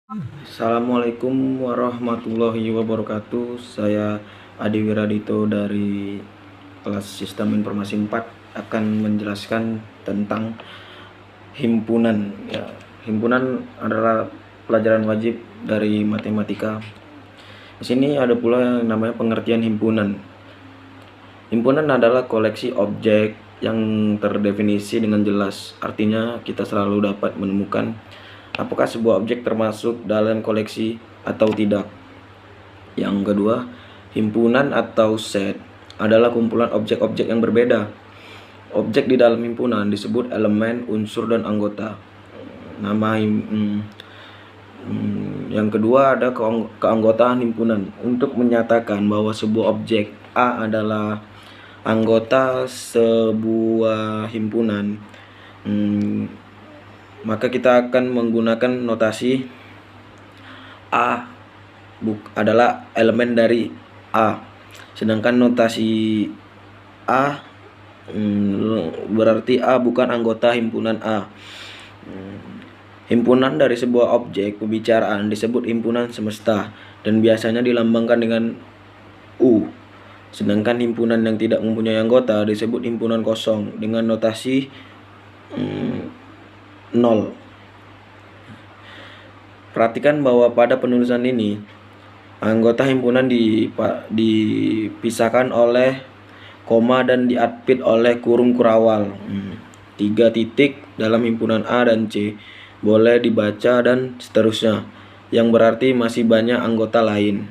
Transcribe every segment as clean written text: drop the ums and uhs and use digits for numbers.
Assalamualaikum warahmatullahi wabarakatuh. Saya Adi Wiradito dari kelas Sistem Informasi 4 akan menjelaskan tentang himpunan. Ya, himpunan adalah pelajaran wajib dari matematika. Di sini ada pula yang namanya pengertian himpunan. Himpunan adalah koleksi objek yang terdefinisi dengan jelas. Artinya kita selalu dapat menemukan apakah sebuah objek termasuk dalam koleksi atau tidak. Yang kedua, himpunan atau set adalah kumpulan objek-objek yang berbeda. Objek di dalam himpunan disebut elemen, unsur, dan anggota. Yang kedua ada keanggotaan himpunan. Untuk menyatakan bahwa sebuah objek A adalah anggota sebuah himpunan, maka kita akan menggunakan notasi A adalah elemen dari A, sedangkan notasi A berarti A bukan anggota himpunan A. Himpunan dari sebuah objek pembicaraan disebut himpunan semesta dan biasanya dilambangkan dengan U, sedangkan himpunan yang tidak mempunyai anggota disebut himpunan kosong dengan notasi 0. Perhatikan bahwa pada penulisan ini anggota himpunan dipisahkan oleh koma dan diapit oleh kurung kurawal. 3 titik dalam himpunan A dan C boleh dibaca dan seterusnya, yang berarti masih banyak anggota lain.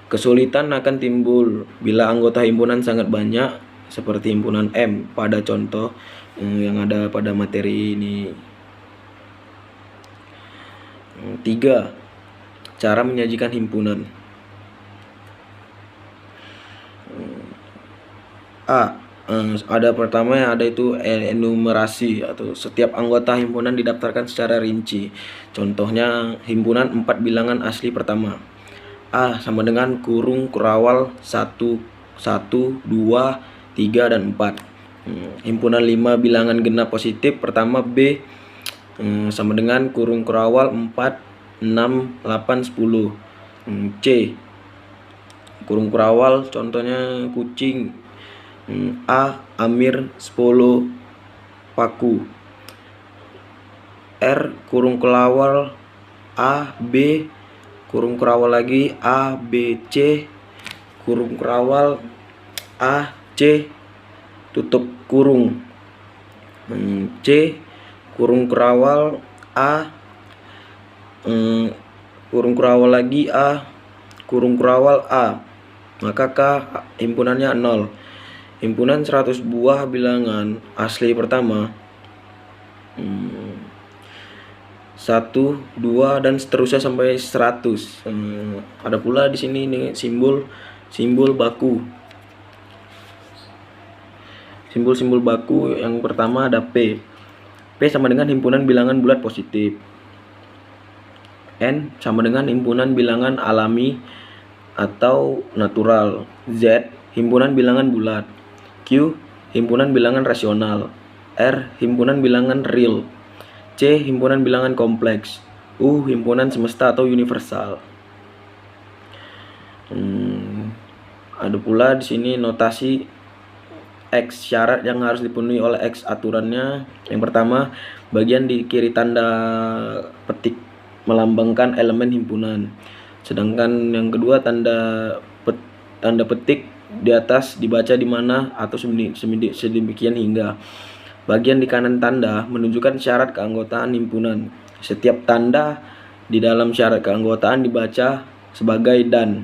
Kesulitan akan timbul bila anggota himpunan sangat banyak, seperti himpunan M pada contoh yang ada pada materi ini. 3. Cara menyajikan himpunan. Ada pertama yang ada itu enumerasi, atau setiap anggota himpunan didaftarkan secara rinci. Contohnya himpunan 4 bilangan asli pertama. A sama dengan kurung kurawal 1, 1, 2, 3, dan 4. Himpunan 5 bilangan genap positif pertama B sama dengan kurung kurawal 4, 6, 8, 10. C kurung kurawal contohnya kucing. A Amir 10 paku. R kurung kurawal A B kurung kurawal lagi A B C kurung kurawal A C tutup kurung. C kurung kurawal A kurung kurawal lagi A kurung kurawal A, maka K himpunannya 0. Himpunan 100 buah bilangan asli pertama 1, 2, dan seterusnya sampai 100. Ada pula di sini nih simbol baku. Simbol baku yang pertama ada P. P sama dengan himpunan bilangan bulat positif. N sama dengan himpunan bilangan alami atau natural. Z himpunan bilangan bulat. Q himpunan bilangan rasional. R himpunan bilangan real. C himpunan bilangan kompleks. U himpunan semesta atau universal. Ada pula di sini notasi X, syarat yang harus dipenuhi oleh X aturannya. Yang pertama, bagian di kiri tanda petik melambangkan elemen himpunan. Sedangkan yang kedua, tanda petik di atas dibaca di mana atau sedemikian hingga. Bagian di kanan tanda menunjukkan syarat keanggotaan himpunan. Setiap tanda di dalam syarat keanggotaan dibaca sebagai dan.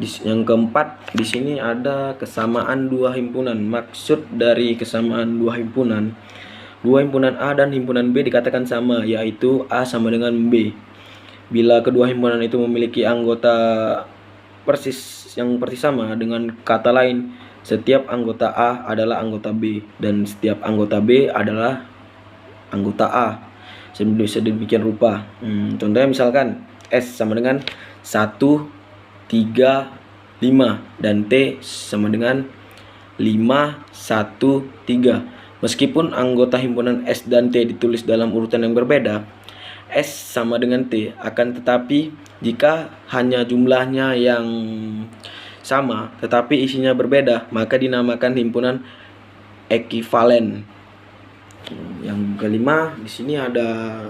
Yang keempat, di sini ada kesamaan dua himpunan. Maksud dari kesamaan dua himpunan A dan himpunan B dikatakan sama, yaitu A sama dengan B. Bila kedua himpunan itu memiliki anggota persis sama, dengan kata lain, setiap anggota A adalah anggota B dan setiap anggota B adalah anggota A. Sedemikian rupa. Contohnya misalkan S sama dengan 1, 3, 5 dan T sama dengan 5, 1, 3. Meskipun anggota himpunan S dan T ditulis dalam urutan yang berbeda, S sama dengan T, akan tetapi jika hanya jumlahnya yang sama tetapi isinya berbeda, maka dinamakan himpunan ekivalen. Yang kelima, di sini ada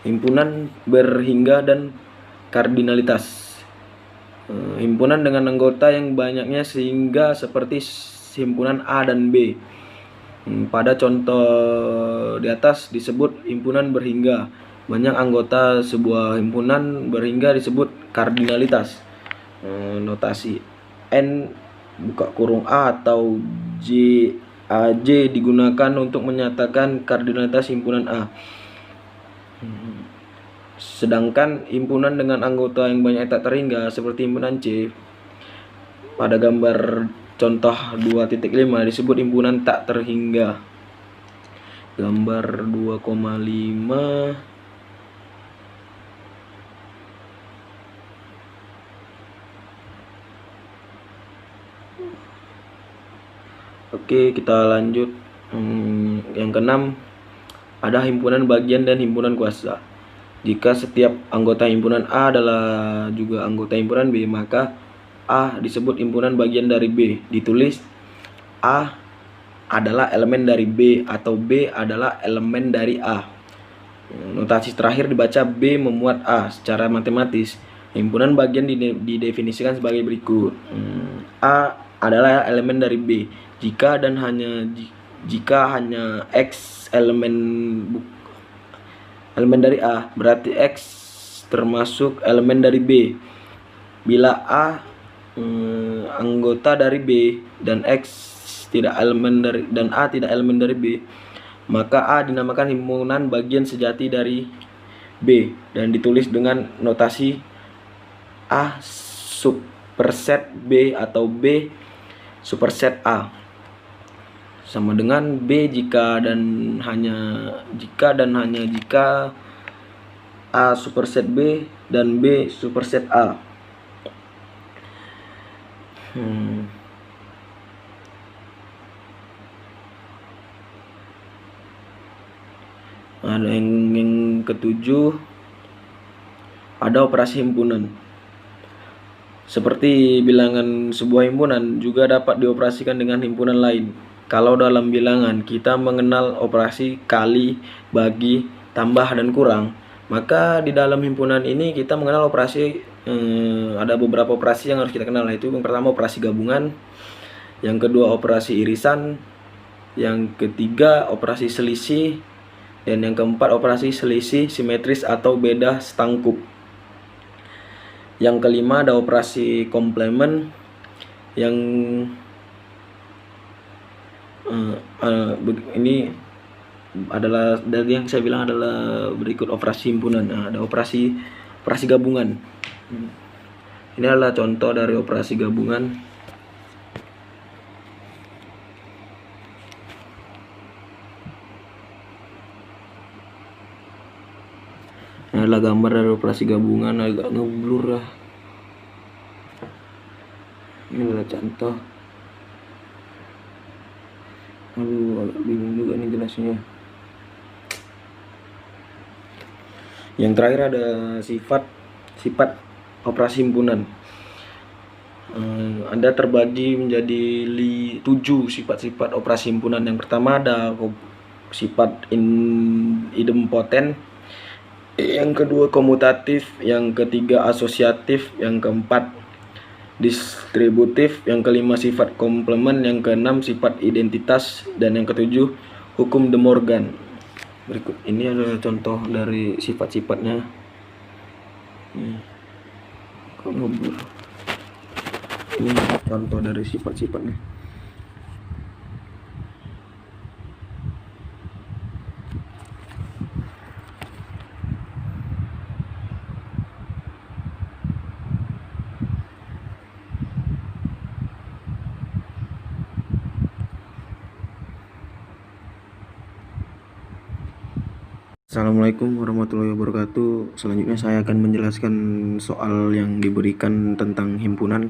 himpunan berhingga dan kardinalitas. Himpunan dengan anggota yang banyaknya sehingga seperti himpunan A dan B. Pada contoh di atas disebut himpunan berhingga. Banyak anggota sebuah himpunan berhingga disebut kardinalitas. Notasi N buka kurung A atau JAJ digunakan untuk menyatakan kardinalitas himpunan A. Sedangkan himpunan dengan anggota yang banyak tak terhingga seperti himpunan C pada gambar contoh 2.5 disebut himpunan tak terhingga. Gambar 2,5. Oke, kita lanjut. Yang keenam, ada himpunan bagian dan himpunan kuasa. Jika setiap anggota himpunan A adalah juga anggota himpunan B, maka A disebut himpunan bagian dari B. Ditulis A adalah elemen dari B atau B adalah elemen dari A. Notasi terakhir dibaca B memuat A. Secara matematis, himpunan bagian didefinisikan sebagai berikut. A adalah elemen dari B jika hanya X elemen dari A, berarti X termasuk elemen dari B. Bila A anggota dari B dan X tidak elemen dari dan A tidak elemen dari B, maka A dinamakan himpunan bagian sejati dari B dan ditulis dengan notasi A superset B atau B superset A, sama dengan B jika dan hanya jika A superset B dan B superset A. Ada yang ketujuh, ada operasi himpunan. Seperti bilangan sebuah himpunan juga dapat dioperasikan dengan himpunan lain. Kalau dalam bilangan kita mengenal operasi kali, bagi, tambah, dan kurang, maka di dalam himpunan ini kita mengenal operasi, ada beberapa operasi yang harus kita kenal, yaitu yang pertama operasi gabungan, yang kedua operasi irisan, yang ketiga operasi selisih, dan yang keempat operasi selisih simetris atau beda setangkup. Yang kelima ada operasi komplement, yang ini adalah dari yang saya bilang adalah berikut operasi himpunan. Ada operasi gabungan. Ini adalah contoh dari operasi gabungan. Ini adalah gambar dari operasi gabungan, agak ngeblur lah. Ini adalah contoh. Aduh, agak bingung juga nih jelasnya. Yang terakhir ada sifat operasi himpunan. Ada terbagi menjadi 7 sifat-sifat operasi himpunan. Yang pertama ada sifat idempoten, yang kedua komutatif, yang ketiga asosiatif, yang keempat distributif, yang kelima sifat komplement, yang keenam sifat identitas, dan yang ketujuh hukum De Morgan. Berikut ini adalah contoh dari sifat-sifatnya. Ini contoh dari sifat-sifatnya. Assalamualaikum warahmatullahi wabarakatuh. Selanjutnya saya akan menjelaskan soal yang diberikan tentang himpunan.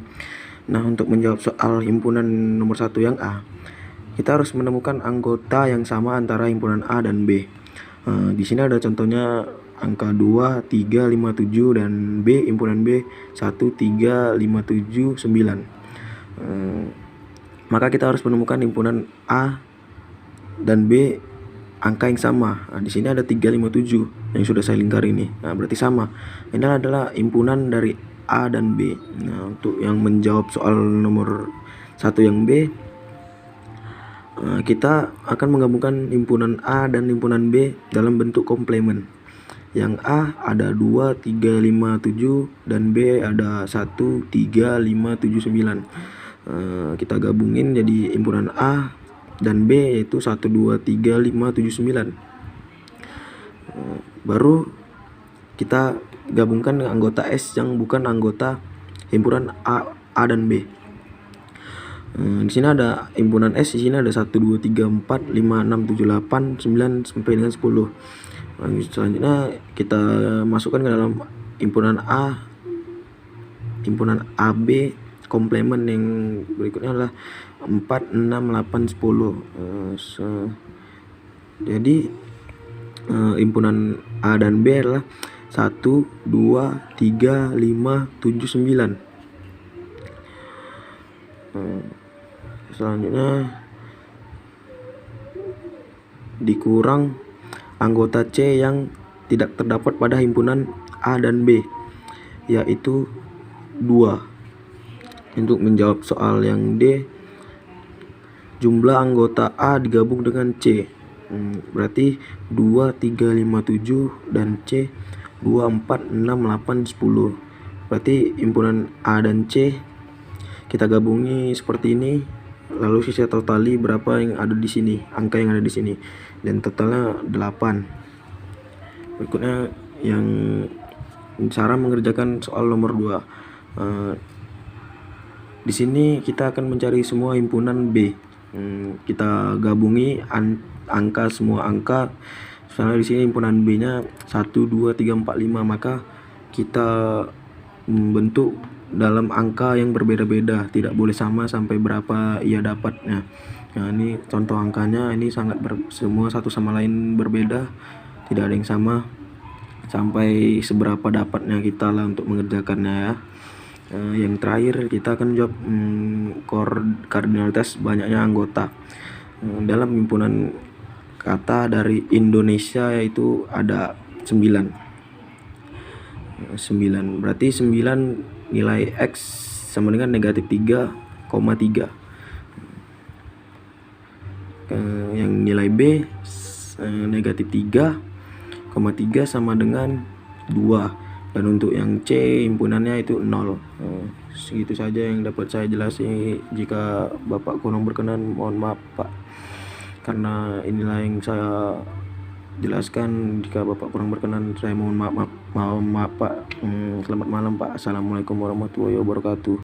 Nah, untuk menjawab soal himpunan nomor 1 yang A, kita harus menemukan anggota yang sama antara himpunan A dan B. Di sini ada contohnya angka 2, 3, 5, 7 dan B, himpunan B 1, 3, 5, 7, 9. Maka kita harus menemukan himpunan A dan B angka yang sama. Di sini ada 3, 5, 7 yang sudah saya lingkar ini. Berarti sama. Ini adalah himpunan dari A dan B. Untuk yang menjawab soal nomor 1 yang B, kita akan menggabungkan himpunan A dan himpunan B dalam bentuk komplement. Yang A ada 2, 3, 5, 7 dan B ada 1, 3, 5, 7, 9. Kita gabungin jadi himpunan A dan B yaitu 1, 2, 3, 5, 7, 9. Baru kita gabungkan dengan anggota S yang bukan anggota himpunan A dan B. Di sini ada himpunan S, di sini ada 1, 2, 3, 4, 5, 6, 7, 8, 9 sampai dengan 10. Selanjutnya kita masukkan ke dalam himpunan A, himpunan AB komplement yang berikutnya adalah 4, 6, 8, 10. Jadi himpunan A dan B adalah 1, 2, 3, 5, 7, 9. Selanjutnya dikurang anggota C yang tidak terdapat pada himpunan A dan B, yaitu 2. Untuk menjawab soal yang D, jumlah anggota A digabung dengan C. Berarti 2, 3, 5, 7 dan C 2, 4, 6, 8, 10. Berarti himpunan A dan C kita gabungi seperti ini, lalu sisa totali berapa yang ada di sini, angka yang ada di sini, dan totalnya 8. Berikutnya yang cara mengerjakan soal nomor 2. Di sini kita akan mencari semua himpunan B. Kita gabungi angka, semua angka. Misalnya di sini himpunan B-nya 1, 2, 3, 4, 5, maka kita membentuk dalam angka yang berbeda-beda, tidak boleh sama sampai berapa ia dapatnya. Ini contoh angkanya, ini sangat semua satu sama lain berbeda, tidak ada yang sama sampai seberapa dapatnya kita lah untuk mengerjakannya ya. Yang terakhir kita akan jawab kardinalitas banyaknya anggota dalam himpunan kata dari Indonesia, yaitu ada 9. Berarti 9 nilai X sama dengan negatif 3,3. Yang nilai B negatif 3,3 sama dengan 2. Dan untuk yang C himpunannya itu 0. Segitu saja yang dapat saya jelaskan. Jika Bapak kurang berkenan, mohon maaf Pak, karena inilah yang saya jelaskan. Jika Bapak kurang berkenan, saya mohon maaf Pak. Selamat malam Pak. Assalamualaikum warahmatullahi wabarakatuh.